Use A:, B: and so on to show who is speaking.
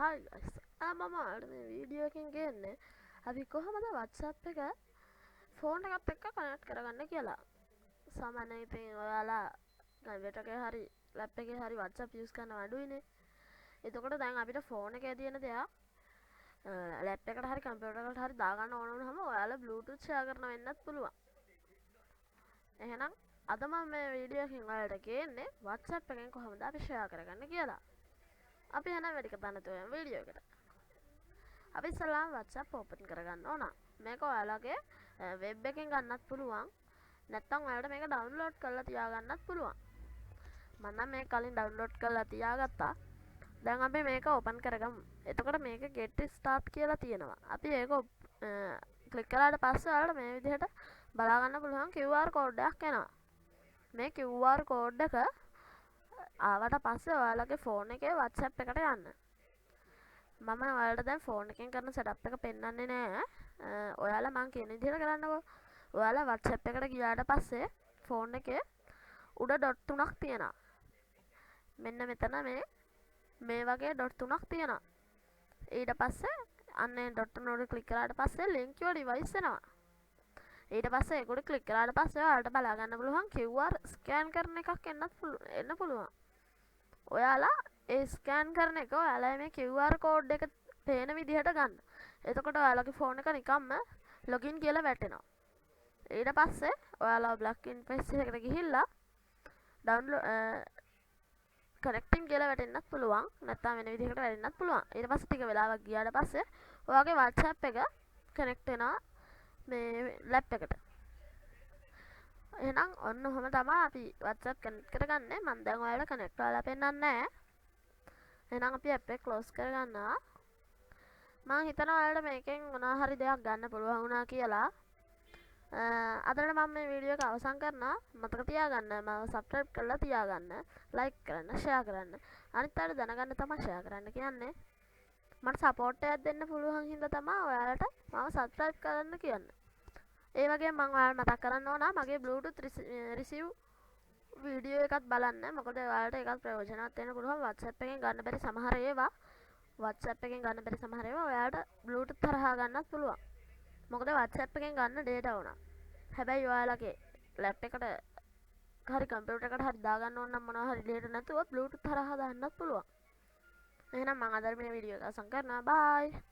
A: Hi guys, මම ඔයාලට මේ වීඩියෝ එකකින් ගේන්නේ අපි කොහොමද WhatsApp එක ෆෝන් එකත් එක්ක කනෙක්ට් කරගන්න කියලා. සාමාන්‍යයෙන් ඉතින් ඔයාලා කම්පියුටර් එකේ හරි ලැප් එකේ හරි WhatsApp use කරන අඩුයිනේ. එතකොට දැන් අපිට ෆෝන් එකේ තියෙන දෙයක් ලැප් එකට හරි කම්පියුටර් එකට හරි දාගන්න ඕන වුණාම ඔයාලා Bluetooth share කරන වෙන්නත් පුළුවන්. එහෙනම් අද මම මේ වීඩියෝ එකකින් ඔයාලට ගේන්නේ WhatsApp එකෙන් කොහොමද අපි share කරගන්නේ කියලා. අපි එහෙනම් වැඩි කතා නැතුව යමු වීඩියෝ එකට. අපි ඉස්සෙල්ලාම WhatsApp open කරගන්න ඕන. මේක ඔයාලගේ වෙබ් එකෙන් ගන්නත් පුළුවන්. නැත්නම් ඔයාලට මේක download කරලා තියාගන්නත් පුළුවන්. මම නම් මේක කලින් download කරලා තියාගත්තා. දැන් අපි මේක open කරගමු. එතකොට මේක get start කියලා තියෙනවා. අපි ඒක ක්ලික් කරාට පස්සේ ඔයාලට මේ විදිහට බලා ගන්න පුළුවන් QR code එකක් එනවා. මේ QR code එක ආවට පස්සේ ඔයාලගේ ෆෝන් එකේ WhatsApp එකට යන්න. මම ඔයාලට දැන් ෆෝන් එකෙන් කරන setup එක පෙන්වන්නේ නෑ. ඔයාලා මං කියන විදිහට කරන්නකෝ. ඔයාලා WhatsApp එකට ගියාට පස්සේ ෆෝන් එකේ උඩ ඩොට් තුනක් තියෙනවා. මෙන්න මෙතන මේ වගේ ඩොට් තුනක් තියෙනවා. ඊට පස්සේ අන්නේ ඩොට් තුන උඩ ක්ලික් කරාට පස්සේ link your device එනවා. ඊට පස්සේ ඒක උඩ ක්ලික් කරාට පස්සේ ඔයාලට බලා ගන්න පුළුවන් QR ස්කෑන් කරන එකක් එන්න පුළුවන්. ඔයාලා ඒ ස්කෑන් කරන එක ඔයාලා මේ QR code එක පේන විදිහට ගන්න. එතකොට ඔයාලගේ ෆෝන් එක නිකම්ම login කියලා වැටෙනවා. ඊට පස්සේ ඔයාලා black interface එකට ගිහිල්ලා download connecting කියලා වැටෙන්නත් පුළුවන්. නැත්නම් වෙන විදිහකට වැටෙන්නත් පුළුවන්. ඊට පස්සේ ටික වෙලාවක් ගියාට පස්සේ ඔයාගේ WhatsApp එක connect වෙනවා මේ ලැප් එකට. එහෙනම් ඔන්න ඔහොම තමයි අපි WhatsApp කනෙක්ට් කරගන්නේ. මම දැන් ඔයාලට කනෙක්ට් කරලා පෙන්නන්නේ නැහැ. එහෙනම් අපි app එක close කරගන්නවා. මම හිතනවා ඔයාලට මේකෙන් මොනවා හරි දෙයක් ගන්න පුළුවන් වුණා කියලා. අදට මම මේ වීඩියෝ එක අවසන් කරනවා. මතක තියාගන්න මම subscribe කරලා තියාගන්න, like කරන්න, share කරන්න. අනිත් අයට දැනගන්න තමයි share කරන්න කියන්නේ. මට support එකක් දෙන්න පුළුවන් හින්දා තමයි ඔයාලට මම subscribe කරන්න කියන්නේ. ඒ වගේම මම ඔයාලට මතක් කරන්න ඕන මගේ Bluetooth receive වීඩියෝ එකත් බලන්න. මොකද ඔයාලට ඒකත් ප්‍රයෝජනවත් වෙන්න පුළුවන්. WhatsApp එකෙන් ගන්න බැරි සමහර ඒවා ඔයාලට Bluetooth හරහා ගන්නත් පුළුවන්. මොකද WhatsApp එකෙන් ගන්න data උනා. හැබැයි ඔයාලගේ ලැප් එකට හරි කම්පියුටර් එකට හරි දාගන්න ඕන නම් මොනවා හරි data නැතුව Bluetooth හරහා දාන්නත් පුළුවන්. එහෙනම් මම අද මේ වීඩියෝ එක අවසන් කරනවා. bye.